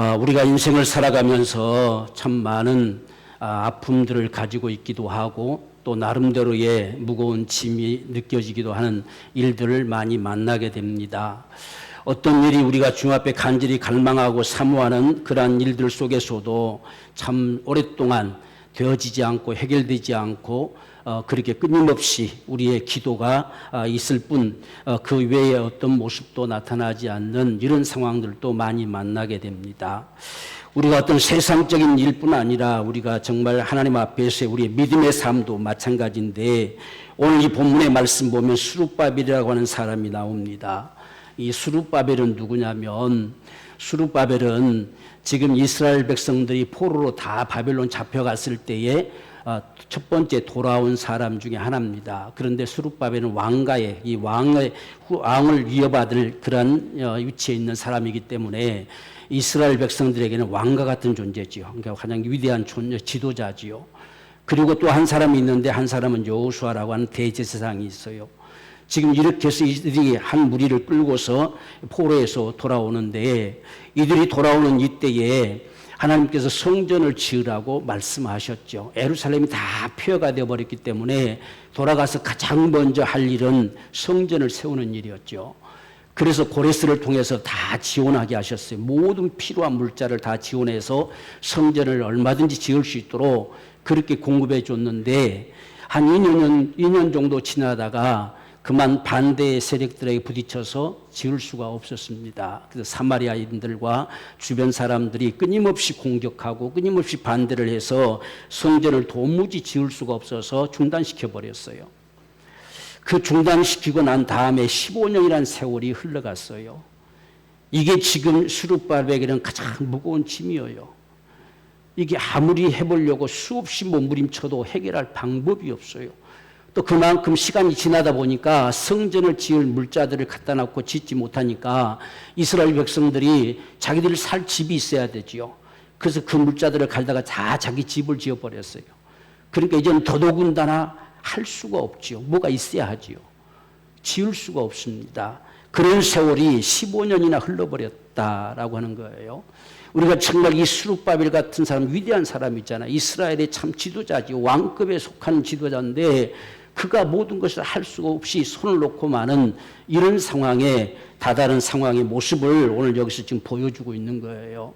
우리가 인생을 살아가면서 참 많은 아픔들을 가지고 있기도 하고 또 나름대로의 무거운 짐이 느껴지기도 하는 일들을 많이 만나게 됩니다. 어떤 일이 우리가 주 앞에 간절히 갈망하고 사모하는 그러한 일들 속에서도 참 오랫동안 되어지지 않고 해결되지 않고 그렇게 끊임없이 우리의 기도가 있을 뿐 그 외에 어떤 모습도 나타나지 않는 이런 상황들도 많이 만나게 됩니다. 우리가 어떤 세상적인 일뿐 아니라 우리가 정말 하나님 앞에서의 우리의 믿음의 삶도 마찬가지인데 오늘 이 본문의 말씀 보면 스룹바벨이라고 하는 사람이 나옵니다. 이 스룹바벨은 누구냐면 스룹바벨은 지금 이스라엘 백성들이 포로로 다 바벨론 잡혀갔을 때에 첫 번째 돌아온 사람 중에 하나입니다. 그런데 스룹바벨은 이 왕을 이어받을 그런 위치에 있는 사람이기 때문에 이스라엘 백성들에게는 왕과 같은 존재지요. 그러니까 가장 위대한 지도자지요. 그리고 또 한 사람이 있는데 한 사람은 여호수아라고 하는 대제사장이 있어요. 지금 이렇게 해서 이들이 한 무리를 끌고서 포로에서 돌아오는데 이들이 돌아오는 이때에 하나님께서 성전을 지으라고 말씀하셨죠. 예루살렘이 다 폐허가 되어버렸기 때문에 돌아가서 가장 먼저 할 일은 성전을 세우는 일이었죠. 그래서 고레스를 통해서 다 지원하게 하셨어요. 모든 필요한 물자를 다 지원해서 성전을 얼마든지 지을 수 있도록 그렇게 공급해 줬는데 한 2년 정도 지나다가 그만 반대의 세력들에게 부딪혀서 지을 수가 없었습니다. 그래서 사마리아인들과 주변 사람들이 끊임없이 공격하고 끊임없이 반대를 해서 성전을 도무지 지을 수가 없어서 중단시켜 버렸어요. 그 중단시키고 난 다음에 15년이라는 세월이 흘러갔어요. 이게 지금 스룹바벨에게는 가장 무거운 짐이에요. 이게 아무리 해보려고 수없이 몸부림쳐도 해결할 방법이 없어요. 또 그만큼 시간이 지나다 보니까 성전을 지을 물자들을 갖다 놓고 짓지 못하니까 이스라엘 백성들이 자기들 살 집이 있어야 되지요. 그래서 그 물자들을 갈다가 다 자기 집을 지어버렸어요. 그러니까 이제는 더더군다나 할 수가 없지요. 뭐가 있어야 하지요. 지을 수가 없습니다. 그런 세월이 15년이나 흘러버렸다라고 하는 거예요. 우리가 정말 이 스룹바벨 같은 사람, 위대한 사람 있잖아요. 이스라엘의 참 지도자지요. 왕급에 속하는 지도자인데 그가 모든 것을 할 수가 없이 손을 놓고 마는 이런 상황에 다다른 상황의 모습을 오늘 여기서 지금 보여주고 있는 거예요.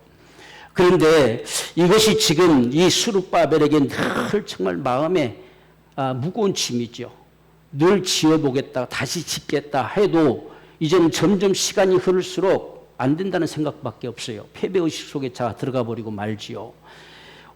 그런데 이것이 지금 이 스룹바벨에게 늘 정말 마음에 무거운 짐이죠. 늘 지어보겠다, 다시 짓겠다 해도 이제는 점점 시간이 흐를수록 안 된다는 생각밖에 없어요. 패배의식 속에 들어가 버리고 말지요.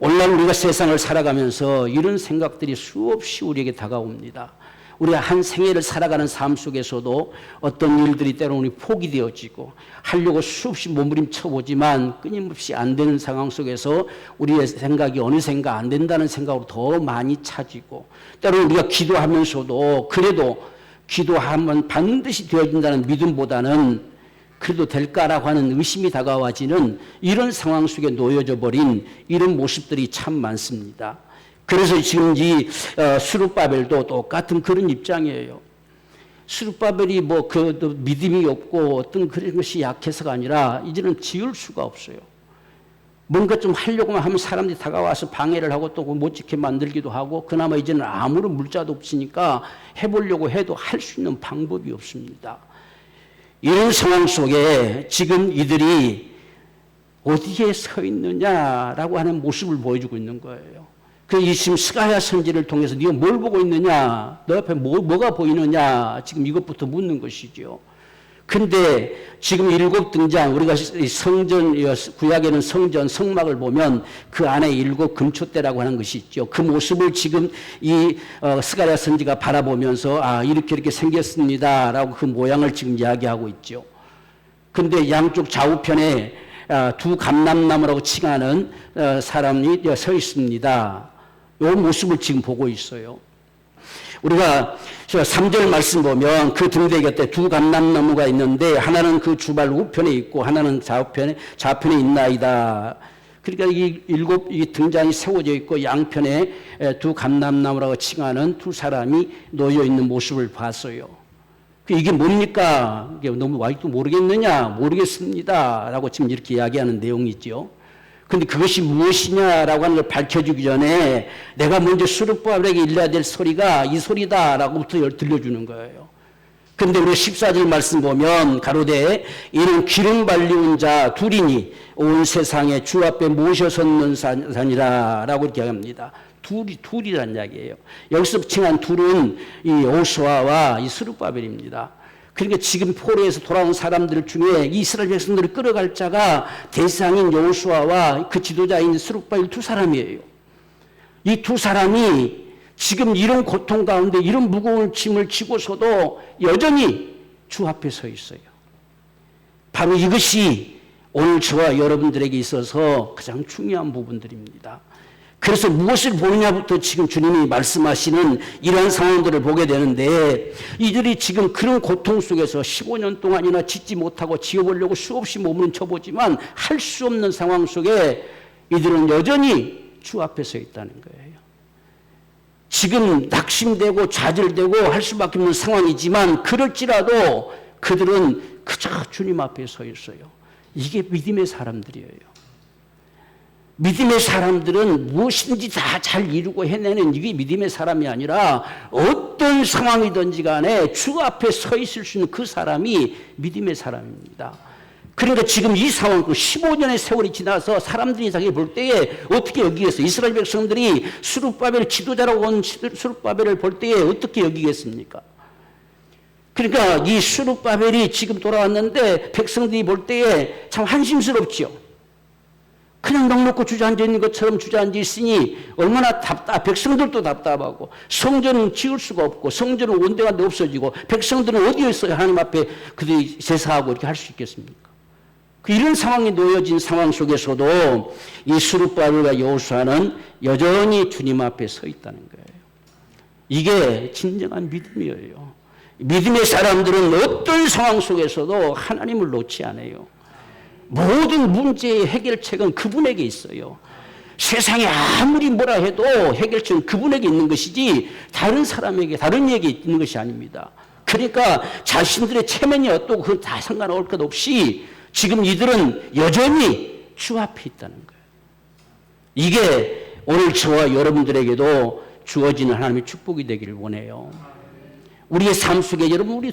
오늘날 우리가 세상을 살아가면서 이런 생각들이 수없이 우리에게 다가옵니다. 우리가 한 생애를 살아가는 삶 속에서도 어떤 일들이 때로는 포기되어지고 하려고 수없이 몸부림쳐보지만 끊임없이 안 되는 상황 속에서 우리의 생각이 어느샌가 안 된다는 생각으로 더 많이 차지고 때로는 우리가 기도하면서도 그래도 기도하면 반드시 되어진다는 믿음보다는 그래도 될까라고 하는 의심이 다가와지는 이런 상황 속에 놓여져 버린 이런 모습들이 참 많습니다. 그래서 지금 이 스룹바벨도 똑같은 그런 입장이에요. 스룹바벨이 믿음이 없고 어떤 그런 것이 약해서가 아니라 이제는 지을 수가 없어요. 뭔가 좀 하려고만 하면 사람들이 다가와서 방해를 하고 또 못 지게 만들기도 하고 그나마 이제는 아무런 물자도 없으니까 해보려고 해도 할 수 있는 방법이 없습니다. 이런 상황 속에 지금 이들이 어디에 서 있느냐라고 하는 모습을 보여주고 있는 거예요. 그 지금 스가랴 선지를 통해서 네가 뭘 보고 있느냐, 너 앞에 뭐가 보이느냐, 지금 이것부터 묻는 것이죠. 근데 지금 7 등장, 우리가 성전, 구약에는 성전, 성막을 보면 그 안에 7 금초대라고 하는 것이 있죠. 그 모습을 지금 이 스가랴 선지가 바라보면서 이렇게 생겼습니다 라고 그 모양을 지금 이야기하고 있죠. 근데 양쪽 좌우편에 2 감람나무라고 칭하는 사람이 서 있습니다. 이 모습을 지금 보고 있어요. 우리가 3절 말씀 보면 그 등대 곁에 2 감람나무가 있는데 하나는 그 주발 우편에 있고 하나는 좌편에 있나이다. 그러니까 이 등잔이 세워져 있고 양편에 2 감람나무라고 칭하는 2 사람이 놓여 있는 모습을 봤어요. 이게 뭡니까? 이게 너무 아직도 모르겠느냐? 모르겠습니다. 라고 지금 이렇게 이야기하는 내용이죠. 근데 그것이 무엇이냐라고 하는 걸 밝혀주기 전에 내가 먼저 스룹바벨에게 일러야 될 소리가 이 소리다라고부터 들려주는 거예요. 근데 우리 14절 말씀 보면 가로되 이는 기름 발리운 자 둘이니 온 세상에 주 앞에 모셔 섰는 산이라 라고 이렇게 합니다. 둘이란 이야기예요. 여기서 칭한 둘은 이 여호수아와 이 스룹바벨입니다. 그러니까 지금 포로에서 돌아온 사람들 중에 이스라엘 백성들을 끌어갈 자가 대상인 여호수아와 그 지도자인 스룹바벨 두 사람이에요. 이 두 사람이 지금 이런 고통 가운데 이런 무거운 짐을 지고서도 여전히 주 앞에 서 있어요. 바로 이것이 오늘 저와 여러분들에게 있어서 가장 중요한 부분들입니다. 그래서 무엇을 보느냐부터 지금 주님이 말씀하시는 이러한 상황들을 보게 되는데 이들이 지금 그런 고통 속에서 15년 동안이나 짓지 못하고 지어보려고 수없이 몸을 쳐보지만 할 수 없는 상황 속에 이들은 여전히 주 앞에 서 있다는 거예요. 지금 낙심되고 좌절되고 할 수밖에 없는 상황이지만 그럴지라도 그들은 그저 주님 앞에 서 있어요. 이게 믿음의 사람들이에요. 믿음의 사람들은 무엇인지 다 잘 이루고 해내는 이게 믿음의 사람이 아니라 어떤 상황이든지 간에 주 앞에 서 있을 수 있는 그 사람이 믿음의 사람입니다. 그러니까 지금 이 상황, 15년의 세월이 지나서 사람들이 자기 볼 때에 어떻게 여기겠어요? 이스라엘 백성들이 스룹바벨 지도자라고 온 스룹바벨을 볼 때에 어떻게 여기겠습니까? 그러니까 이 스룹바벨이 지금 돌아왔는데 백성들이 볼 때에 참 한심스럽지요. 그냥 넉넉고 주저앉아 있는 것처럼 주저앉아 있으니 얼마나 백성들도 답답하고 성전은 지을 수가 없고 성전은 온데간데 없어지고 백성들은 어디에 있어야 하나님 앞에 그들이 제사하고 이렇게 할 수 있겠습니까? 이런 상황이 놓여진 상황 속에서도 이 스룹바벨과 여호수아는 여전히 주님 앞에 서 있다는 거예요. 이게 진정한 믿음이에요. 믿음의 사람들은 어떤 상황 속에서도 하나님을 놓지 않아요. 모든 문제의 해결책은 그분에게 있어요. 세상에 아무리 뭐라 해도 해결책은 그분에게 있는 것이지 다른 사람에게 다른 이에게 있는 것이 아닙니다. 그러니까 자신들의 체면이 어떻고 그건 다 상관할 것 없이 지금 이들은 여전히 주 앞에 있다는 거예요. 이게 오늘 저와 여러분들에게도 주어지는 하나님의 축복이 되기를 원해요. 우리의 삶 속에 여러분 우리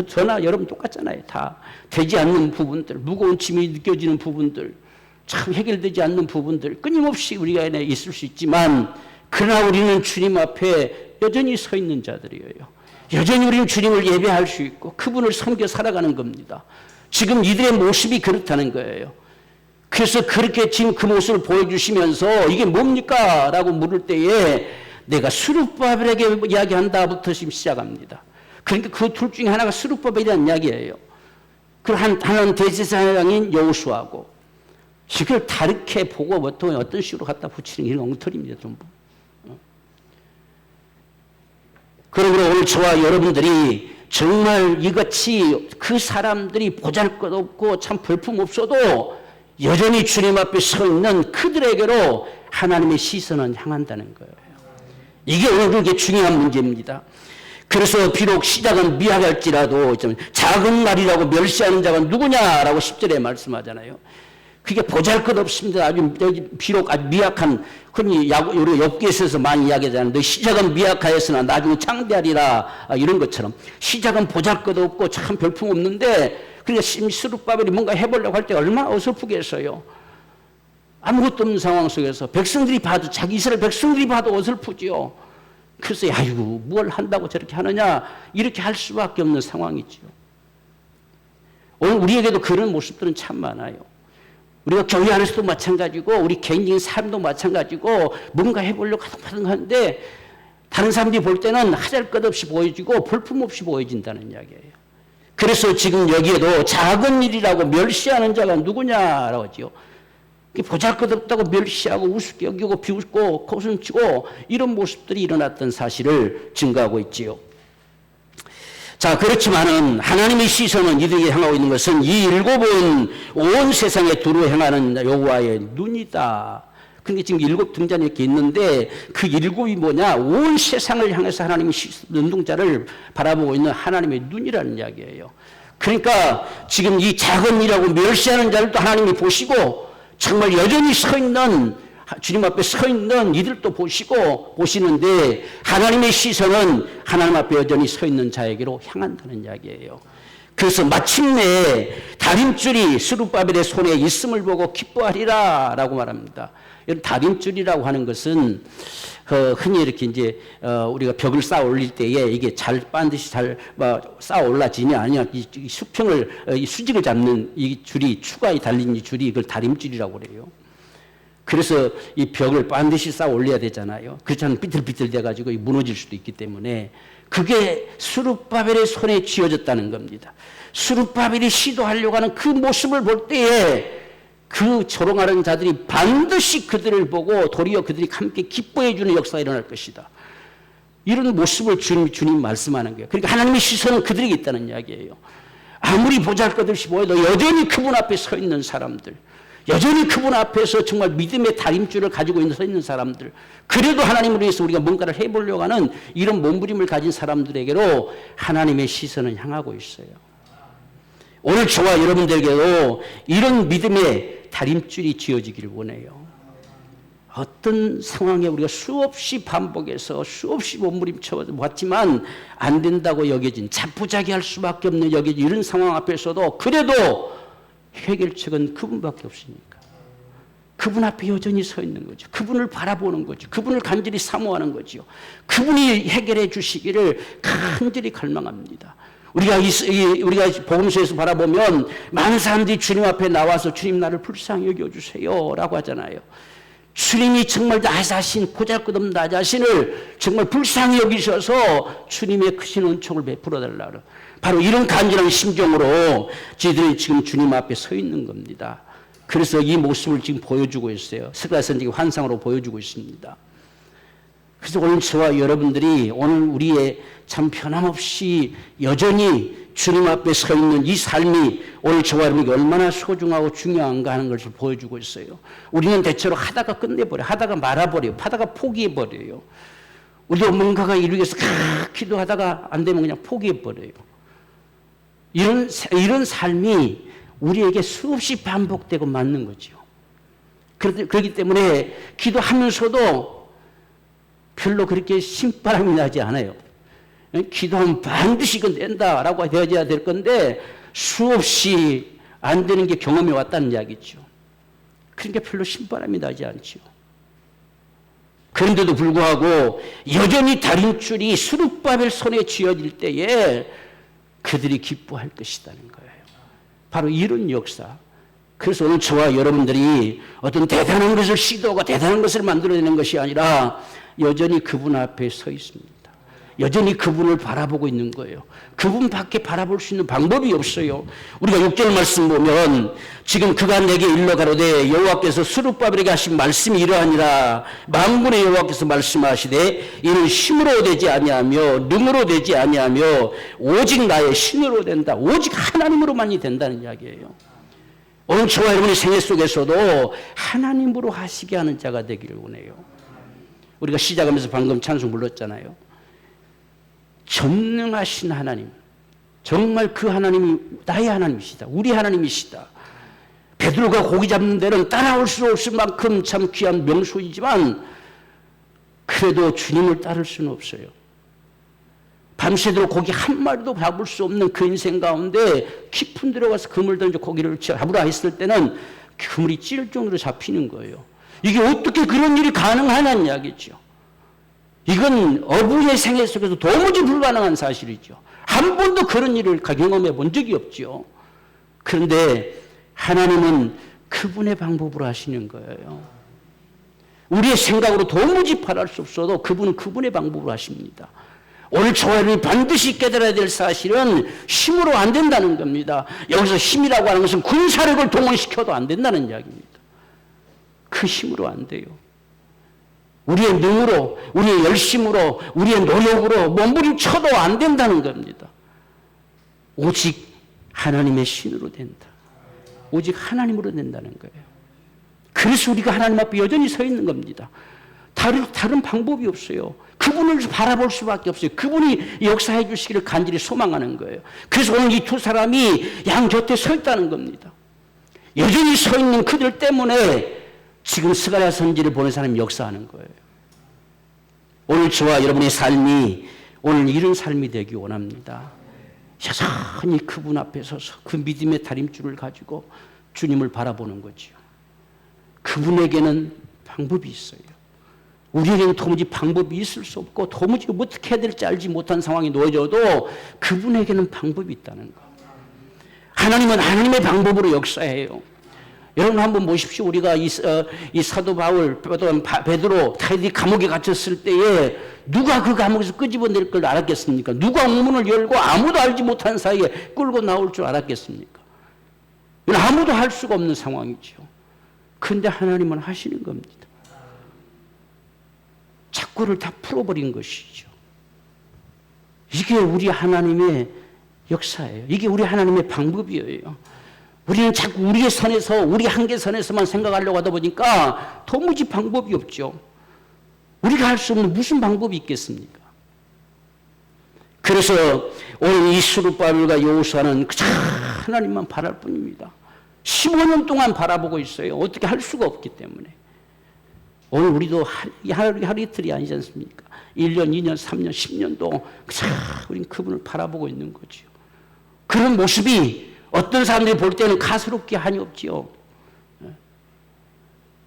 저나 여러분 똑같잖아요. 다 되지 않는 부분들, 무거운 짐이 느껴지는 부분들, 참 해결되지 않는 부분들 끊임없이 우리가 안에 있을 수 있지만 그러나 우리는 주님 앞에 여전히 서 있는 자들이에요. 여전히 우리는 주님을 예배할 수 있고 그분을 섬겨 살아가는 겁니다. 지금 이들의 모습이 그렇다는 거예요. 그래서 그렇게 지금 그 모습을 보여주시면서 이게 뭡니까? 라고 물을 때에 내가 스룹바벨에게 이야기한다부터 지금 시작합니다. 그러니까 그 둘 중에 하나가 스룹바벨이라는 이야기예요. 그 하나는 대제사장인 여호수아고 이걸 다르게 보고 보통 어떤 식으로 갖다 붙이는 게 엉터리입니다. 전부. 그러므로 오늘 저와 여러분들이 정말 이같이 그 사람들이 보잘것없고 참 볼품없어도 여전히 주님 앞에 서 있는 그들에게로 하나님의 시선은 향한다는 거예요. 이게 오늘 그게 중요한 문제입니다. 그래서 비록 시작은 미약할지라도 작은 말이라고 멸시하는 자가 누구냐라고 10절에 말씀하잖아요. 그게 보잘것없습니다. 아주 비록 아주 미약한 흔히 우리 욥기에서 많이 이야기하잖아요. 너 시작은 미약하였으나 나중에 창대하리라 이런 것처럼 시작은 보잘것없고 참 별품없는데 그러니까 스룹바벨이 뭔가 해보려고 할 때 얼마나 어설프겠어요. 아무것도 없는 상황 속에서 백성들이 봐도 자기 이스라엘 백성들이 봐도 어설프지요. 그래서 아이고 뭘 한다고 저렇게 하느냐 이렇게 할 수밖에 없는 상황이죠. 오늘 우리에게도 그런 모습들은 참 많아요. 우리가 교회 안에서도 마찬가지고 우리 개인적인 삶도 마찬가지고 뭔가 해보려고 하는데 다른 사람들이 볼 때는 하잘것없이 보여지고 볼품없이 보여진다는 이야기예요. 그래서 지금 여기에도 작은 일이라고 멸시하는 자가 누구냐라고 하죠. 보잘것없다고 멸시하고 우습게 여기고 비웃고 거슴치고 이런 모습들이 일어났던 사실을 증거하고 있지요. 자, 그렇지만은 하나님의 시선은 이들에게 향하고 있는 것은 이 일곱은 온 세상에 두루 행하는 여호와의 눈이다. 그러니까 지금 7 등잔이 이렇게 있는데 그 7이 뭐냐? 온 세상을 향해서 하나님의 눈동자를 바라보고 있는 하나님의 눈이라는 이야기예요. 그러니까 지금 이 작은 일하고 멸시하는 자들도 하나님이 보시고 정말 여전히 서 있는 주님 앞에 서 있는 이들도 보시는데 하나님의 시선은 하나님 앞에 여전히 서 있는 자에게로 향한다는 이야기예요. 그래서 마침내 다림줄이 스룹바벨의 손에 있음을 보고 기뻐하리라 라고 말합니다. 다림줄이라고 하는 것은 흔히 이렇게 이제 우리가 벽을 쌓아 올릴 때에 이게 반드시 잘 쌓아 올라지냐 아니냐 이 수평을 이 수직을 잡는 이 줄이 추가에 달린 이 줄이 이걸 다림줄이라고 그래요. 그래서 이 벽을 반드시 쌓아 올려야 되잖아요. 그렇지 않으면 삐뚤삐뚤 돼가지고 무너질 수도 있기 때문에 그게 스룹바벨의 손에 쥐어졌다는 겁니다. 스룹바벨이 시도하려고 하는 그 모습을 볼 때에 그 조롱하는 자들이 반드시 그들을 보고 도리어 그들이 함께 기뻐해 주는 역사가 일어날 것이다. 이런 모습을 주님 말씀하는 거예요. 그러니까 하나님의 시선은 그들에게 있다는 이야기예요. 아무리 보잘것없이 보여도 여전히 그분 앞에 서 있는 사람들, 여전히 그분 앞에서 정말 믿음의 다림줄을 가지고 서 있는 사람들, 그래도 하나님을 위해서 우리가 뭔가를 해보려고 하는 이런 몸부림을 가진 사람들에게로 하나님의 시선은 향하고 있어요. 오늘 저와 여러분들에게도 이런 믿음의 다림줄이 쥐어지기를 원해요. 어떤 상황에 우리가 수없이 반복해서 수없이 몸부림쳐 왔지만 안 된다고 여겨진, 자포자기할 수밖에 없는 여겨진 이런 상황 앞에서도 그래도 해결책은 그분밖에 없으니까 그분 앞에 여전히 서 있는 거죠. 그분을 바라보는 거죠. 그분을 간절히 사모하는 거죠. 그분이 해결해 주시기를 간절히 갈망합니다. 우리가 복음서에서 바라보면 많은 사람들이 주님 앞에 나와서 주님 나를 불쌍히 여겨주세요 라고 하잖아요. 주님이 정말 나 자신, 보잘것없는 나 자신을 정말 불쌍히 여기셔서 주님의 크신 은총을 베풀어 달라고. 바로 이런 간절한 심정으로 저희들이 지금 주님 앞에 서 있는 겁니다. 그래서 이 모습을 지금 보여주고 있어요. 스가랴 선지기 환상으로 보여주고 있습니다. 그래서 오늘 저와 여러분들이 오늘 우리의 참 변함없이 여전히 주님 앞에 서 있는 이 삶이 오늘 저와 여러분에게 얼마나 소중하고 중요한가 하는 것을 보여주고 있어요. 우리는 대체로 하다가 끝내버려요. 하다가 말아버려요. 하다가 포기해버려요. 우리도 뭔가가 이루기 위해서 기도하다가 안 되면 그냥 포기해버려요. 이런 삶이 우리에게 수없이 반복되고 맞는 거죠. 그렇기 때문에 기도하면서도 별로 그렇게 신바람이 나지 않아요. 기도하면 반드시 이건 된다라고 되어야 될 건데 수없이 안 되는 게 경험이 왔다는 이야기죠. 그러니까 별로 신바람이 나지 않죠. 그런데도 불구하고 여전히 다림줄이 스룹바벨 손에 쥐어질 때에 그들이 기뻐할 것이라는 거예요. 바로 이런 역사. 그래서 오늘 저와 여러분들이 어떤 대단한 것을 시도하고 대단한 것을 만들어내는 것이 아니라 여전히 그분 앞에 서 있습니다. 여전히 그분을 바라보고 있는 거예요. 그분밖에 바라볼 수 있는 방법이 없어요. 우리가 6절 말씀 보면 지금 그가 내게 일러 가로되 여호와께서 스룹바벨에게 하신 말씀이 이러하니라. 만군의 여호와께서 말씀하시되 이는 힘으로 되지 아니하며 능으로 되지 아니하며 오직 나의 신으로 된다. 오직 하나님으로만이 된다는 이야기예요. 오늘 저와 여러분의 생애 속에서도 하나님으로 하시게 하는 자가 되기를 원해요. 우리가 시작하면서 방금 찬송 불렀잖아요. 전능하신 하나님, 정말 그 하나님이 나의 하나님이시다. 우리 하나님이시다. 베드로가 고기 잡는 데는 따라올 수 없을 만큼 참 귀한 명소이지만 그래도 주님을 따를 수는 없어요. 밤새도록 고기 한 마리도 잡을 수 없는 그 인생 가운데 깊은 데로 가서 그물 던져 고기를 잡으라 했을 때는 그물이 찢을 정도로 잡히는 거예요. 이게 어떻게 그런 일이 가능하냐는 이야기죠. 이건 어부의 생애 속에서 도무지 불가능한 사실이죠. 한 번도 그런 일을 경험해 본 적이 없죠. 그런데 하나님은 그분의 방법으로 하시는 거예요. 우리의 생각으로 도무지 바랄 수 없어도 그분은 그분의 방법으로 하십니다. 오늘 저와 여러분이 반드시 깨달아야 될 사실은 힘으로 안 된다는 겁니다. 여기서 힘이라고 하는 것은 군사력을 동원시켜도 안 된다는 이야기입니다. 그 힘으로 안 돼요. 우리의 능으로, 우리의 열심으로, 우리의 노력으로 몸부림쳐도 안 된다는 겁니다. 오직 하나님의 신으로 된다. 오직 하나님으로 된다는 거예요. 그래서 우리가 하나님 앞에 여전히 서 있는 겁니다. 다른 방법이 없어요. 그분을 바라볼 수밖에 없어요. 그분이 역사해 주시기를 간절히 소망하는 거예요. 그래서 오늘 이 두 사람이 양 곁에 서 있다는 겁니다. 여전히 서 있는 그들 때문에 지금 스가랴 선지를 보는 사람이 역사하는 거예요. 오늘 저와 여러분의 삶이 오늘 이런 삶이 되기 원합니다. 여전히 그분 앞에 서서 그 믿음의 다림줄을 가지고 주님을 바라보는 거지요. 그분에게는 방법이 있어요. 우리에게는 도무지 방법이 있을 수 없고 도무지 어떻게 해야 될지 알지 못한 상황이 놓여져도 그분에게는 방법이 있다는 거. 하나님은 하나님의 방법으로 역사해요. 여러분 한번 보십시오. 우리가 이 사도 바울, 베드로, 타이디 감옥에 갇혔을 때에 누가 그 감옥에서 끄집어낼 걸 알았겠습니까? 누가 문을 열고 아무도 알지 못한 사이에 끌고 나올 줄 알았겠습니까? 이건 아무도 할 수가 없는 상황이죠. 그런데 하나님은 하시는 겁니다. 착고를 다 풀어버린 것이죠. 이게 우리 하나님의 역사예요. 이게 우리 하나님의 방법이에요. 우리는 자꾸 우리의 선에서, 우리 한계선에서만 생각하려고 하다 보니까 도무지 방법이 없죠. 우리가 할 수 없는 무슨 방법이 있겠습니까? 그래서 오늘 이 스룹바벨과 여호수아는 하나님만 바랄 뿐입니다. 15년 동안 바라보고 있어요. 어떻게 할 수가 없기 때문에. 오늘 우리도 하루 이틀이 아니지 않습니까? 1년, 2년, 3년, 10년도 우린 그분을 바라보고 있는 거죠. 그런 모습이 어떤 사람들이 볼 때는 가스롭게 한이 없지요.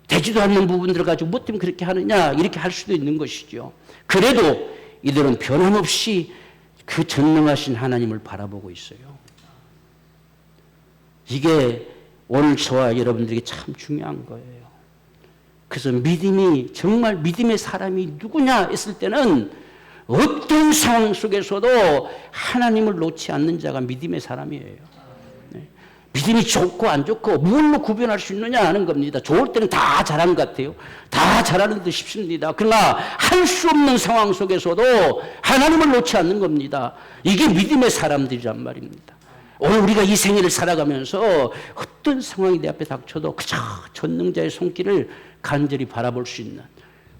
되지도 않는 부분들을 가지고 뭐 때문에 그렇게 하느냐 이렇게 할 수도 있는 것이죠. 그래도 이들은 변함없이 그 전능하신 하나님을 바라보고 있어요. 이게 오늘 저와 여러분들에게 참 중요한 거예요. 그래서 믿음이 정말 믿음의 사람이 누구냐 했을 때는 어떤 상황 속에서도 하나님을 놓지 않는 자가 믿음의 사람이에요. 네. 믿음이 좋고 안 좋고 뭘로 구별할 수 있느냐 하는 겁니다. 좋을 때는 다 잘하는 것 같아요. 다 잘하는 듯 싶습니다. 그러나 할 수 없는 상황 속에서도 하나님을 놓지 않는 겁니다. 이게 믿음의 사람들이란 말입니다. 오늘 우리가 이 생애를 살아가면서 어떤 상황이 내 앞에 닥쳐도 그저 전능자의 손길을 간절히 바라볼 수 있는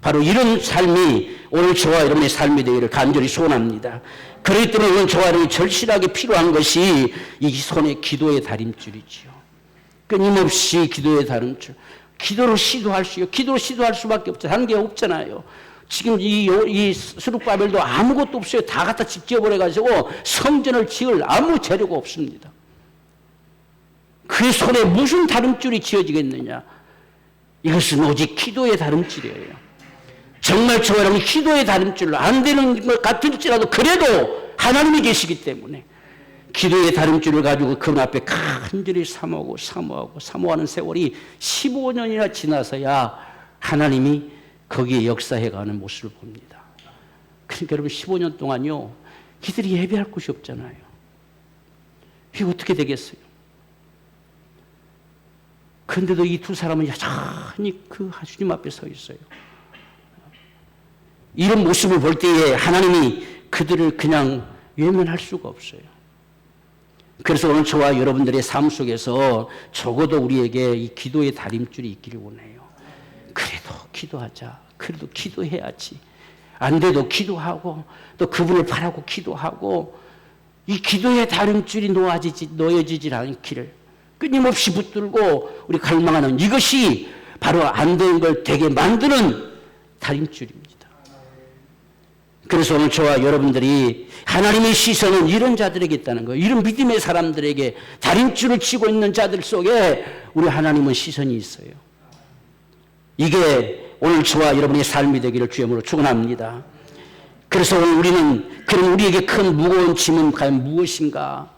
바로 이런 삶이 오늘 저와 여러분의 삶이 되기를 간절히 소원합니다. 그렇기 때문에 오늘 저와 여러분이 절실하게 필요한 것이 이 손의 기도의 다림줄이지요. 끊임없이 기도의 다림줄. 기도로 시도할 수밖에 없죠. 하는 게 없잖아요. 지금 이 스룹바벨도 아무것도 없어요. 다 갖다 집 지어버려가지고 성전을 지을 아무 재료가 없습니다. 그 손에 무슨 다림줄이 지어지겠느냐? 이것은 오직 기도의 다림줄이에요. 정말 저와 여러분이 기도의 다림줄로 안 되는 것 같을지라도 그래도 하나님이 계시기 때문에 기도의 다림줄을 가지고 그분 앞에 간절히 사모하는 세월이 15년이나 지나서야 하나님이 거기에 역사해가는 모습을 봅니다. 그러니까 여러분 15년 동안요 이들이 예배할 곳이 없잖아요. 이게 어떻게 되겠어요? 그런데도 이 두 사람은 여전히 그 주님 앞에 서 있어요. 이런 모습을 볼 때에 하나님이 그들을 그냥 외면할 수가 없어요. 그래서 오늘 저와 여러분들의 삶 속에서 적어도 우리에게 이 기도의 다림줄이 있기를 원해요. 그래도 기도하자. 그래도 기도해야지. 안 돼도 기도하고 또 그분을 바라고 기도하고 이 기도의 다림줄이 놓여지질 않기를 끊임없이 붙들고 우리 갈망하는 이것이 바로 안 되는 걸 되게 만드는 다림줄입니다. 그래서 오늘 저와 여러분들이 하나님의 시선은 이런 자들에게 있다는 거예요. 이런 믿음의 사람들에게 다림줄을 치고 있는 자들 속에 우리 하나님은 시선이 있어요. 이게 오늘 저와 여러분의 삶이 되기를 주님으로 축원합니다. 그래서 오늘 우리는 그럼 우리에게 큰 무거운 짐은 과연 무엇인가?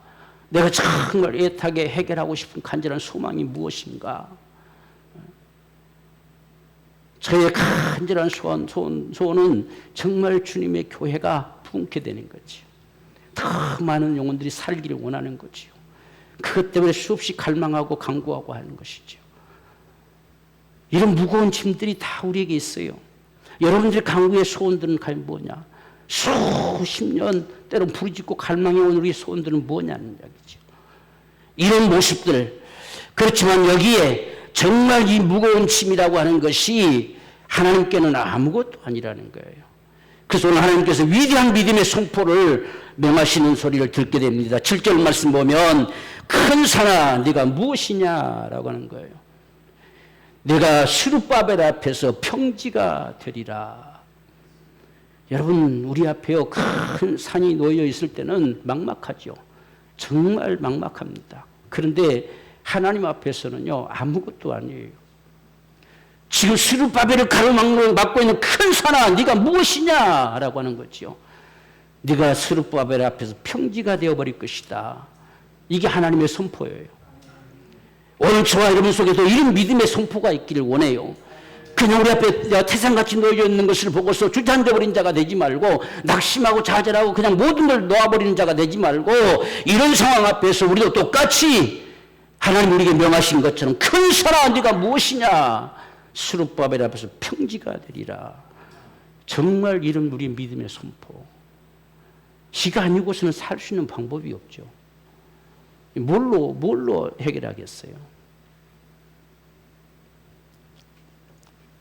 내가 정말 애타게 해결하고 싶은 간절한 소망이 무엇인가? 저의 간절한 소원은 정말 주님의 교회가 부흥케 되는 거지요. 더 많은 영혼들이 살기를 원하는 거지요. 그것 때문에 수없이 갈망하고 간구하고 하는 것이죠. 이런 무거운 짐들이 다 우리에게 있어요. 여러분들의 간구의 소원들은 과연 뭐냐? 수십 년 때로 부르짖고 갈망해온 우리의 소원들은 뭐냐는 이야기죠. 이런 모습들, 그렇지만 여기에 정말 이 무거운 짐이라고 하는 것이 하나님께는 아무것도 아니라는 거예요. 그래서 오늘 하나님께서 위대한 믿음의 선포를 명하시는 소리를 듣게 됩니다. 7절 말씀 보면 큰 산아 네가 무엇이냐라고 하는 거예요. 내가 스룹바벨 앞에서 평지가 되리라. 여러분 우리 앞에요 큰 산이 놓여 있을 때는 막막하죠. 정말 막막합니다. 그런데 하나님 앞에서는요 아무것도 아니에요. 지금 스룹바벨을 가로막고 있는 큰 산아 네가 무엇이냐라고 하는 거죠. 네가 스룹바벨 앞에서 평지가 되어버릴 것이다. 이게 하나님의 선포예요. 오늘 저와 여러분 속에도 이런 믿음의 선포가 있기를 원해요. 그냥 우리 앞에 태산같이 놓여져 있는 것을 보고서 주저앉아버린 자가 되지 말고 낙심하고 좌절하고 그냥 모든 걸 놓아버리는 자가 되지 말고 이런 상황 앞에서 우리도 똑같이 하나님 우리에게 명하신 것처럼 큰 산아 네가 무엇이냐 스룹바벨 앞에서 평지가 되리라. 정말 이런 우리 믿음의 선포. 지가 아니고서는 살 수 있는 방법이 없죠. 뭘로 해결하겠어요?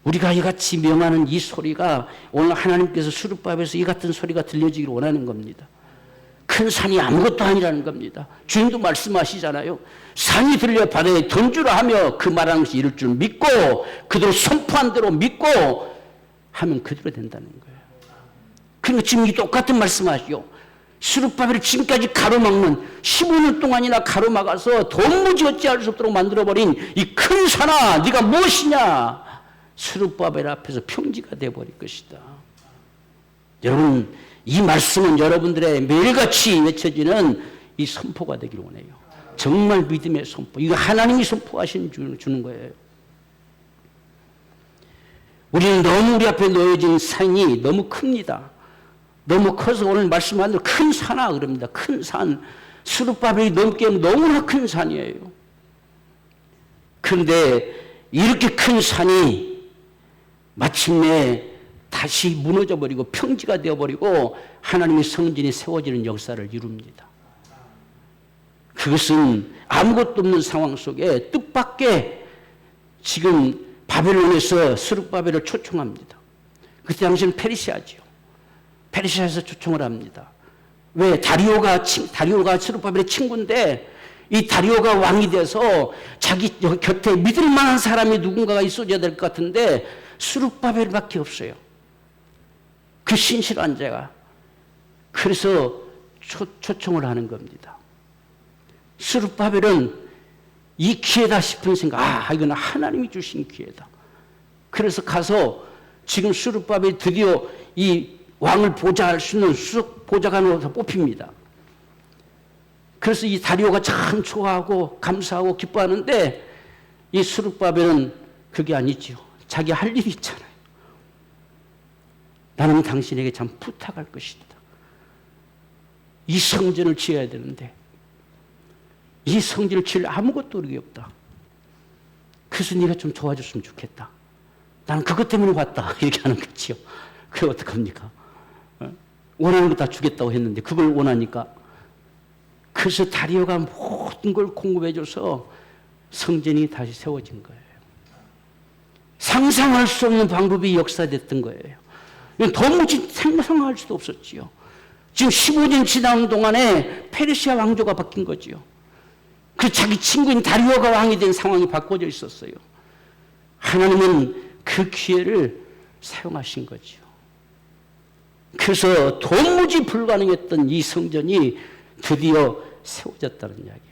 우리가 이같이 명하는 이 소리가 오늘 하나님께서 스룹바벨에서 이 같은 소리가 들려지기를 원하는 겁니다. 큰 산이 아무것도 아니라는 겁니다. 주님도 말씀하시잖아요. 산이 들려 바다에 던주라 하며 그 말하는 것이 이룰 줄 믿고 그대로 선포한 대로 믿고 하면 그대로 된다는 거예요. 그러니까 지금 이 똑같은 말씀하시죠. 스룹바벨을 지금까지 가로막는 15년 동안이나 가로막아서 도무지 어찌할 수 없도록 만들어버린 이 큰 산아 네가 무엇이냐 스룹바벨 앞에서 평지가 되어버릴 것이다. 여러분 이 말씀은 여러분들의 매일같이 외쳐지는 이 선포가 되길 원해요. 정말 믿음의 선포. 이거 하나님이 선포하신 주는 거예요. 우리는 너무 우리 앞에 놓여진 산이 너무 큽니다. 너무 커서 오늘 말씀한 대로 큰 산아 그럽니다. 큰 산. 스룹바벨이 넘기에는 너무나 큰 산이에요. 그런데 이렇게 큰 산이 마침내 다시 무너져버리고 평지가 되어버리고 하나님의 성전이 세워지는 역사를 이룹니다. 그것은 아무것도 없는 상황 속에 뜻밖의 지금 바벨론에서 스룹바벨을 초청합니다. 그때 당시는 페르시아죠. 페르시아에서 초청을 합니다. 왜? 다리오가 스룹바벨의 친구인데 이 다리오가 왕이 돼서 자기 곁에 믿을 만한 사람이 누군가가 있어야 될 것 같은데 스룹바벨밖에 없어요. 그 신실한 자가. 그래서 초청을 하는 겁니다. 스룹바벨은 이 기회다 싶은 생각, 이건 하나님이 주신 기회다. 그래서 가서 지금 스룹바벨이 드디어 이 왕을 보좌할 수 있는 수석 보좌관으로 뽑힙니다. 그래서 이 다리오가 참 좋아하고 감사하고 기뻐하는데 이 스룹바벨은 그게 아니지요. 자기 할 일이 있잖아요. 나는 당신에게 참 부탁할 것이다. 이 성전을 지어야 되는데 이 성전을 지을 아무것도 우리가 없다. 그래서 네가 좀 도와줬으면 좋겠다. 나는 그것 때문에 왔다. 이렇게 하는 거지요. 그게 어떡합니까? 원하는 거 다 주겠다고 했는데 그걸 원하니까. 그래서 다리오가 모든 걸 공급해줘서 성전이 다시 세워진 거예요. 상상할 수 없는 방법이 역사됐던 거예요. 도무지 상상할 수도 없었지요. 지금 15년 지난 동안에 페르시아 왕조가 바뀐 거지요. 그 자기 친구인 다리오가 왕이 된 상황이 바꿔져 있었어요. 하나님은 그 기회를 사용하신 거죠. 그래서 도무지 불가능했던 이 성전이 드디어 세워졌다는 이야기예요.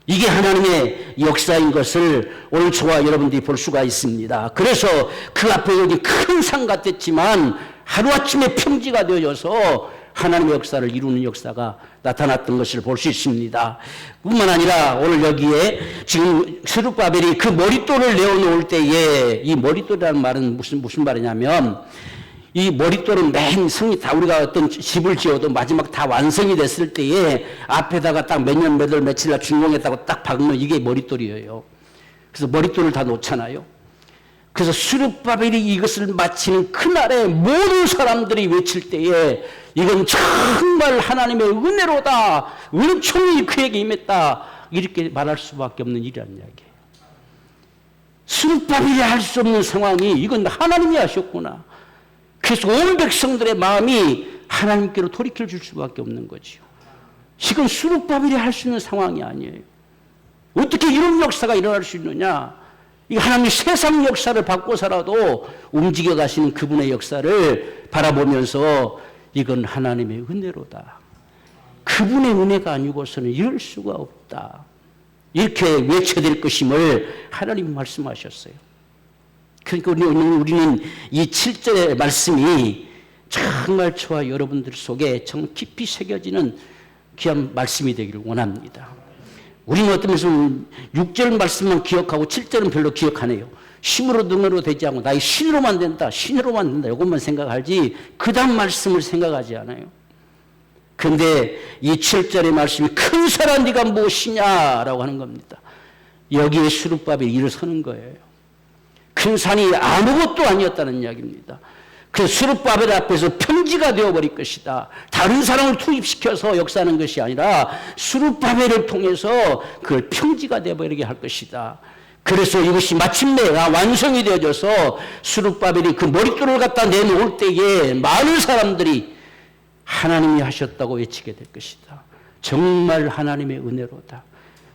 이게 하나님의 역사인 것을 오늘 저와 여러분들이 볼 수가 있습니다. 그래서 그 앞에 여기 큰 산 같았지만 하루아침에 평지가 되어져서 하나님의 역사를 이루는 역사가 나타났던 것을 볼 수 있습니다. 뿐만 아니라 오늘 여기에 지금 스룹바벨이 그 머릿돌을 내어놓을 때에 이 머릿돌이라는 말은 무슨 말이냐면 이 머릿돌은 맨 성이 다 우리가 어떤 집을 지어도 마지막 다 완성이 됐을 때에 앞에다가 딱 몇 년 몇 월 며칠 날 준공했다고 딱 박으면 이게 머릿돌이에요. 그래서 머릿돌을 다 놓잖아요. 그래서 스룹바벨이 이것을 마치는 그날에 모든 사람들이 외칠 때에 이건 정말 하나님의 은혜로다. 은총이 그에게 임했다. 이렇게 말할 수밖에 없는 일이라는 이야기예요. 스룹바벨이 할 수 없는 상황이 이건 하나님이 하셨구나. 그래서 온 백성들의 마음이 하나님께로 돌이켜 줄 수밖에 없는 거지요. 이건 스룹바벨이 할 수 있는 상황이 아니에요. 어떻게 이런 역사가 일어날 수 있느냐? 이 하나님이 세상 역사를 바꿔서라도 움직여 가시는 그분의 역사를 바라보면서 이건 하나님의 은혜로다. 그분의 은혜가 아니고서는 이럴 수가 없다. 이렇게 외쳐야 될 것임을 하나님이 말씀하셨어요. 그러니까 우리는 이 7절의 말씀이 정말 저와 여러분들 속에 정 깊이 새겨지는 귀한 말씀이 되기를 원합니다. 우리는 어떤 면에서 6절 말씀만 기억하고 7절은 별로 기억 안 해요. 힘으로 능으로 되지 않고 나의 신으로만 된다. 신으로만 된다. 이것만 생각하지 그 다음 말씀을 생각하지 않아요. 그런데 이 7절의 말씀이 큰 산아 네가 무엇이냐라고 하는 겁니다. 여기에 스룹바벨이 일어서는 거예요. 큰 산이 아무것도 아니었다는 이야기입니다. 그 스룹바벨 앞에서 평지가 되어버릴 것이다. 다른 사람을 투입시켜서 역사하는 것이 아니라 스룹바벨을 통해서 그걸 평지가 되어버리게 할 것이다. 그래서 이것이 마침내 완성이 되어져서 스룹바벨이 그 머릿돌을 갖다 내놓을 때에 많은 사람들이 하나님이 하셨다고 외치게 될 것이다. 정말 하나님의 은혜로다.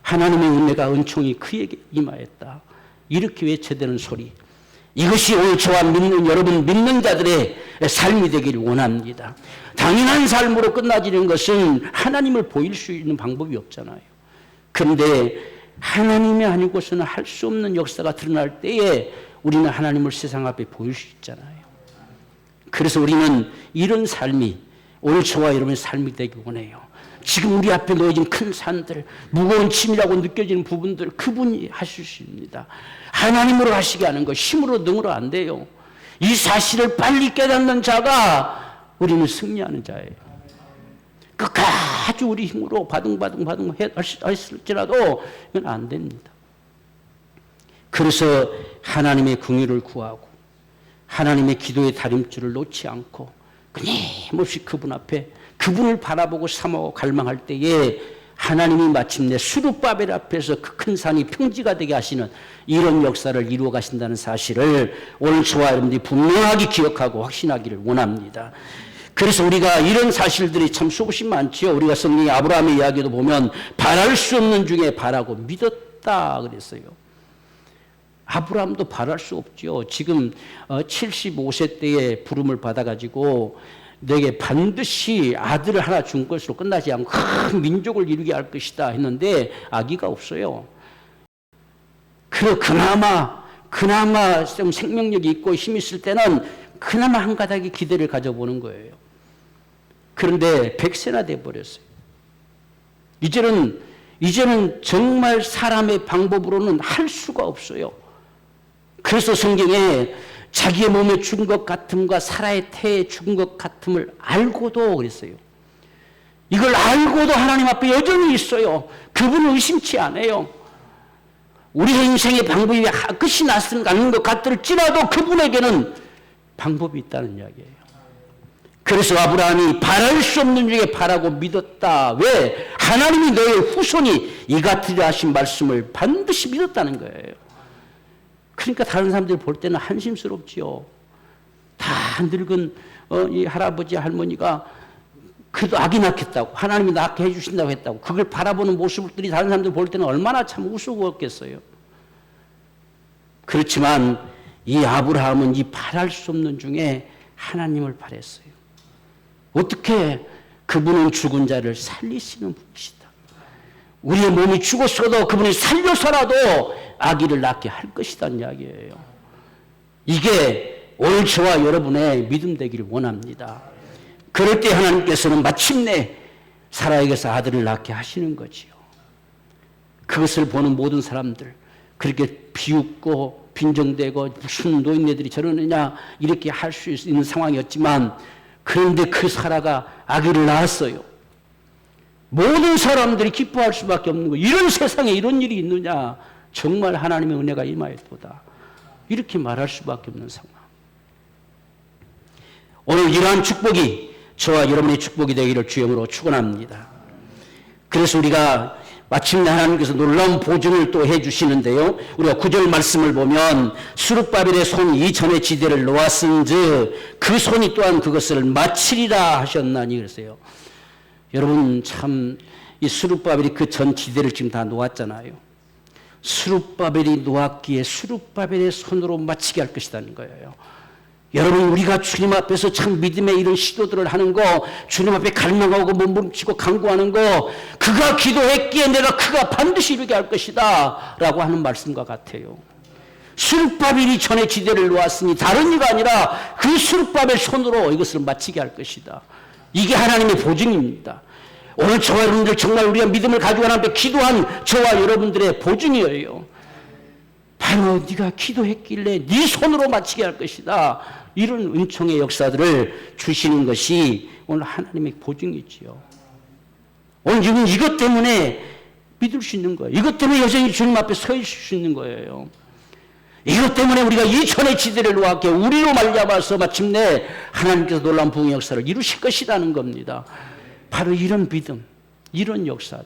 하나님의 은혜가 은총이 그에게 임하였다. 이렇게 외쳐야 되는 소리. 이것이 오늘 저와 여러분 믿는 자들의 삶이 되기를 원합니다. 당연한 삶으로 끝나지는 것은 하나님을 보일 수 있는 방법이 없잖아요. 그런데 하나님이 아니고서는 할 수 없는 역사가 드러날 때에 우리는 하나님을 세상 앞에 보일 수 있잖아요. 그래서 우리는 이런 삶이 오늘 저와 여러분의 삶이 되기 원해요. 지금 우리 앞에 놓여진 큰 산들, 무거운 짐이라고 느껴지는 부분들 그분이 하실 수 있습니다. 하나님으로 하시게 하는 것, 힘으로 능으로 안 돼요. 이 사실을 빨리 깨닫는 자가 우리는 승리하는 자예요. 끝까지 우리 힘으로 바둥바둥 했을지라도 이건 안 됩니다. 그래서 하나님의 긍휼을 구하고 하나님의 기도의 다림줄을 놓지 않고 끊임없이 그분 앞에 그분을 바라보고 사모하고 갈망할 때에 하나님이 마침내 스룹바벨 앞에서 그 큰 산이 평지가 되게 하시는 이런 역사를 이루어 가신다는 사실을 오늘 저와 여러분들이 분명하게 기억하고 확신하기를 원합니다. 그래서 우리가 이런 사실들이 참 수없이 많지요. 우리가 성경의 아브라함의 이야기도 보면 바랄 수 없는 중에 바라고 믿었다 그랬어요. 아브라함도 바랄 수 없죠. 지금 75세 때에 부름을 받아가지고 내게 반드시 아들을 하나 준 것으로 끝나지 않고 큰 민족을 이루게 할 것이다 했는데 아기가 없어요. 그나마 좀 생명력이 있고 힘이 있을 때는 그나마 한 가닥의 기대를 가져보는 거예요. 그런데 100세나 돼버렸어요. 이제는 정말 사람의 방법으로는 할 수가 없어요. 그래서 성경에 자기의 몸에 죽은 것 같음과 사라의 태에 죽은 것 같음을 알고도 그랬어요. 이걸 알고도 하나님 앞에 여전히 있어요. 그분을 의심치 않아요. 우리의 인생의 방법이 끝이 나는 것 같을지라도 그분에게는 방법이 있다는 이야기예요. 그래서 아브라함이 바랄 수 없는 중에 바라고 믿었다. 왜? 하나님이 너의 후손이 이 같으리라 하신 말씀을 반드시 믿었다는 거예요. 그러니까 다른 사람들이 볼 때는 한심스럽지요. 다 늙은 이 할아버지 할머니가 그래도 아기 낳겠다고 하나님이 낳게 해주신다고 했다고 그걸 바라보는 모습들이 다른 사람들 볼 때는 얼마나 참 우스웠겠어요. 그렇지만 이 아브라함은 이 바랄 수 없는 중에 하나님을 바랬어요. 어떻게? 그분은 죽은 자를 살리시는 분이시다. 우리의 몸이 죽었어도 그분이 살려서라도 아기를 낳게 할 것이라는 이야기예요. 이게 오늘 저와 여러분의 믿음 되기를 원합니다. 그럴 때 하나님께서는 마침내 사라에게서 아들을 낳게 하시는 거지요. 그것을 보는 모든 사람들 그렇게 비웃고 빈정대고 무슨 노인네들이 저러느냐 이렇게 할 수 있는 상황이었지만 그런데 그 사라가 아기를 낳았어요. 모든 사람들이 기뻐할 수밖에 없는 거예요. 이런 세상에 이런 일이 있느냐. 정말 하나님의 은혜가 임하였도다. 이렇게 말할 수밖에 없는 상황. 오늘 이러한 축복이 저와 여러분의 축복이 되기를 주영으로 축원합니다. 그래서 우리가 마침내 하나님께서 놀라운 보증을 또 해주시는데요. 우리가 9절 말씀을 보면 스룹바벨의 손이 전에 지대를 놓았은즉 그 손이 또한 그것을 마치리라 하셨나니 그랬어요. 여러분 참 이 스룹바벨이 그 전 지대를 지금 다 놓았잖아요. 스룹바벨이 놓았기에 스룹바벨의 손으로 마치게 할 것이라는 거예요. 여러분 우리가 주님 앞에서 참 믿음의 이런 시도들을 하는 거, 주님 앞에 갈망하고 몸부림치고 간구하는 거, 그가 기도했기에 내가 그가 반드시 이루게 할 것이다 라고 하는 말씀과 같아요. 스룹바벨이 전에 지대를 놓았으니 다른 이가 아니라 그 스룹바벨 손으로 이것을 마치게 할 것이다. 이게 하나님의 보증입니다. 오늘 저와 여러분들 정말 우리가 믿음을 가지고 하나님 앞에 기도한 저와 여러분들의 보증이에요. 바로 네가 기도했길래 네 손으로 마치게 할 것이다. 이런 은총의 역사들을 주시는 것이 오늘 하나님의 보증이지요. 오늘 지금 이것 때문에 믿을 수 있는 거예요. 이것 때문에 여전히 주님 앞에 서 있을 수 있는 거예요. 이것 때문에 우리가 이 전의 지대를 놓았기에 우리로 말미암아서 마침내 하나님께서 놀라운 부흥의 역사를 이루실 것이라는 겁니다. 바로 이런 믿음, 이런 역사들.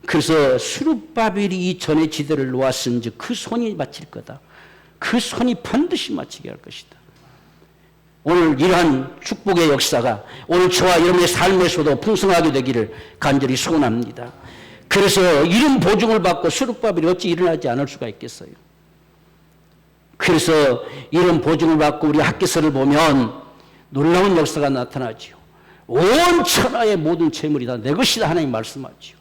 그래서 스룹바벨이 이 전의 지대를 놓았은즉 그 손이 마칠 거다. 그 손이 반드시 마치게 할 것이다. 오늘 이러한 축복의 역사가 오늘 저와 여러분의 삶에서도 풍성하게 되기를 간절히 소원합니다. 그래서 이런 보증을 받고 스룹바벨이 어찌 일어나지 않을 수가 있겠어요. 그래서 이런 보증을 받고 우리 학개서를 보면 놀라운 역사가 나타나죠. 온 천하의 모든 재물이 다 내 것이다 하나님 말씀하죠.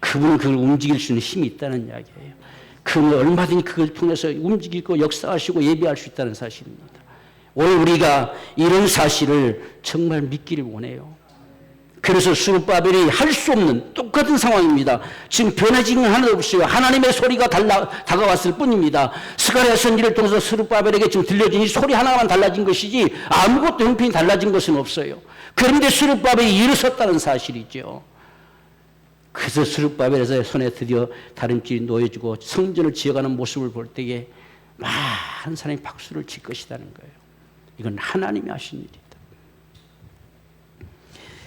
그분은 그걸 움직일 수 있는 힘이 있다는 이야기예요. 그분은 얼마든지 그걸 통해서 움직이고 역사하시고 예비할 수 있다는 사실입니다. 오늘 우리가 이런 사실을 정말 믿기를 원해요. 그래서 스룹바벨이 할 수 없는 똑같은 상황입니다. 지금 변해진 건 하나도 없어요. 하나님의 소리가 다가왔을 뿐입니다. 스가랴 선지를 통해서 스룹바벨에게 지금 들려진 이 소리 하나만 달라진 것이지 아무것도 형편이 달라진 것은 없어요. 그런데 스룹바벨이 일어섰다는 사실이죠. 그래서 스룹바벨에서 손에 드디어 다림질이 놓여지고 성전을 지어가는 모습을 볼 때에 많은 사람이 박수를 칠 것이라는 거예요. 이건 하나님이 하신 일이다.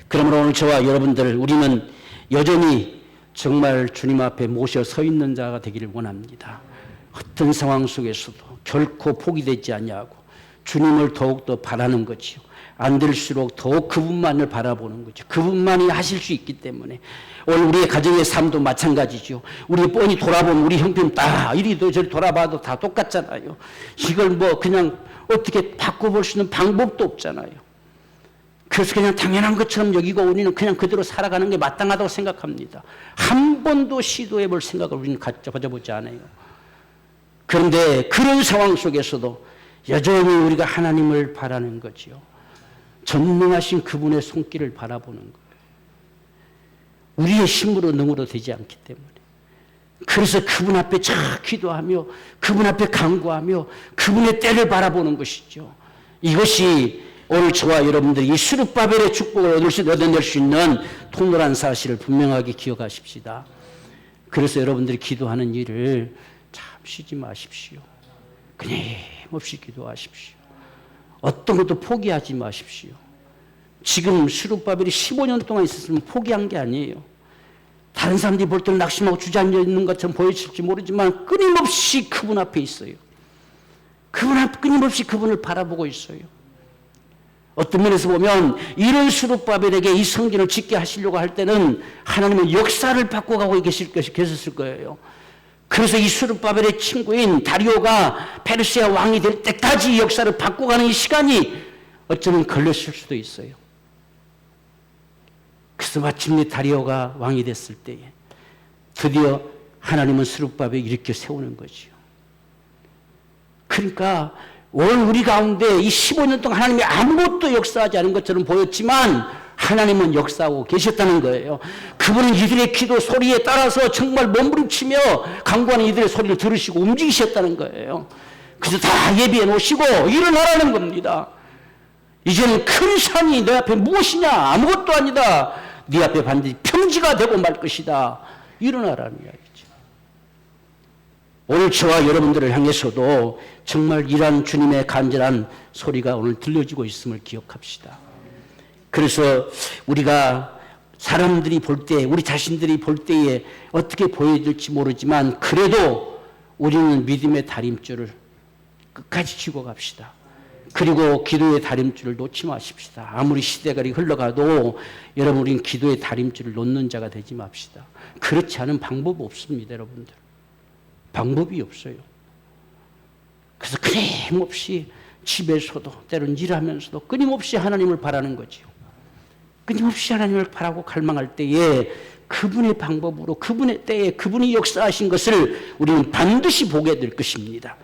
그러므로 오늘 저와 여러분들 우리는 여전히 정말 주님 앞에 모셔 서 있는 자가 되기를 원합니다. 어떤 상황 속에서도 결코 포기되지 아니하고 주님을 더욱더 바라는 거지요. 안 될수록 더욱 그분만을 바라보는 거죠. 그분만이 하실 수 있기 때문에 오늘 우리의 가정의 삶도 마찬가지죠. 우리 뻔히 돌아보면 우리 형편 다 이리도 저리 돌아봐도 다 똑같잖아요. 이걸 뭐 그냥 어떻게 바꿔볼 수 있는 방법도 없잖아요. 그래서 그냥 당연한 것처럼 여기고 우리는 그냥 그대로 살아가는 게 마땅하다고 생각합니다. 한 번도 시도해 볼 생각을 우리는 가져보지 않아요. 그런데 그런 상황 속에서도 여전히 우리가 하나님을 바라는 거지요. 전능하신 그분의 손길을 바라보는 거예요. 우리의 힘으로 능으로 되지 않기 때문에. 그래서 그분 앞에 잘 기도하며 그분 앞에 간구하며 그분의 때를 바라보는 것이죠. 이것이 오늘 저와 여러분들이 이 스룹바벨의 축복을 얻어낼 수 있는 통로란 사실을 분명하게 기억하십시다. 그래서 여러분들이 기도하는 일을 참 쉬지 마십시오. 끊임없이 기도하십시오. 어떤 것도 포기하지 마십시오. 지금 스룹바벨이 15년 동안 있었으면 포기한 게 아니에요. 다른 사람들이 볼 때는 낙심하고 주저앉아 있는 것처럼 보여질지 모르지만 끊임없이 그분 앞에 있어요. 끊임없이 그분을 바라보고 있어요. 어떤 면에서 보면 이런 스룹바벨에게 이 성전을 짓게 하시려고 할 때는 하나님은 역사를 바꿔가고 계셨을 거예요. 그래서 이 스룹바벨의 친구인 다리오가 페르시아 왕이 될 때까지 이 역사를 바꿔가는 이 시간이 어쩌면 걸렸을 수도 있어요. 그래서 마침내 다리오가 왕이 됐을 때에 드디어 하나님은 스룹바벨을 일으켜 세우는 거죠. 그러니까 오늘 우리 가운데 이 15년 동안 하나님이 아무것도 역사하지 않은 것처럼 보였지만 하나님은 역사하고 계셨다는 거예요. 그분은 이들의 기도 소리에 따라서 정말 몸부림치며 간구하는 이들의 소리를 들으시고 움직이셨다는 거예요. 그래서 다 예비해 놓으시고 일어나라는 겁니다. 이제는 큰 산이 내 앞에 무엇이냐? 아무것도 아니다. 네 앞에 반드시 평지가 되고 말 것이다. 일어나라는 이야기죠. 오늘 저와 여러분들을 향해서도 정말 이러한 주님의 간절한 소리가 오늘 들려지고 있음을 기억합시다. 그래서 우리가 사람들이 볼 때, 우리 자신들이 볼 때에 어떻게 보여질지 모르지만 그래도 우리는 믿음의 다림줄을 끝까지 쥐고 갑시다. 그리고 기도의 다림줄을 놓지 마십시다. 아무리 시대가 흘러가도 여러분, 우리는 기도의 다림줄을 놓는 자가 되지 맙시다. 그렇지 않은 방법 없습니다, 여러분들. 방법이 없어요. 그래서 끊임없이 집에서도 때로는 일하면서도 끊임없이 하나님을 바라는 거지요. 끊임없이 하나님을 바라고 갈망할 때에 그분의 방법으로, 그분의 때에 그분이 역사하신 것을 우리는 반드시 보게 될 것입니다.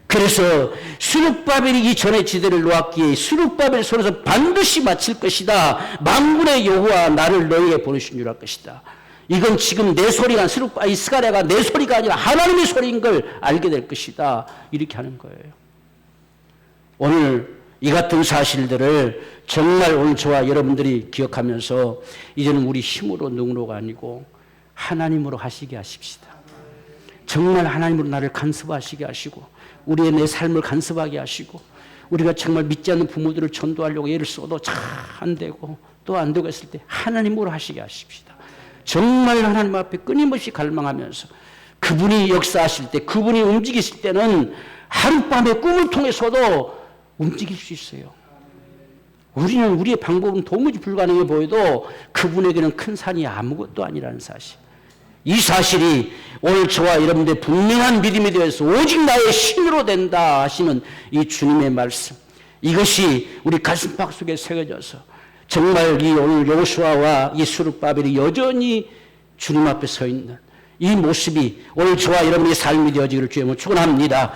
그래서 스룹바벨이 이 전에 지대를 놓았기에 스룹바벨 손에서 반드시 마칠 것이다. 만군의 여호와 나를 너희에게 보내신 줄 알 것이다. 이건 지금 내 소리가, 스가랴가 내 소리가 아니라 하나님의 소리인 걸 알게 될 것이다. 이렇게 하는 거예요. 오늘 이 같은 사실들을 정말 오늘 저와 여러분들이 기억하면서 이제는 우리 힘으로 능로가 아니고 하나님으로 하시게 하십시다. 정말 하나님으로 나를 간섭하시게 하시고 우리의 내 삶을 간섭하게 하시고 우리가 정말 믿지 않는 부모들을 전도하려고 애를 써도 잘 안 되고 또 안 되고 했을 때 하나님으로 하시게 하십시다. 정말 하나님 앞에 끊임없이 갈망하면서 그분이 역사하실 때, 그분이 움직이실 때는 하룻밤의 꿈을 통해서도 움직일 수 있어요. 우리는 우리의 방법은 도무지 불가능해 보여도 그분에게는 큰 산이 아무것도 아니라는 사실. 이 사실이 오늘 저와 여러분들의 분명한 믿음이 되어서 오직 나의 신으로 된다 하시는 이 주님의 말씀, 이것이 우리 가슴팍 속에 새겨져서 정말 이 오늘 여호수아와 이 스룹바벨이 여전히 주님 앞에 서 있는 이 모습이 오늘 저와 여러분의 삶이 되어지기를 주님은 축원합니다.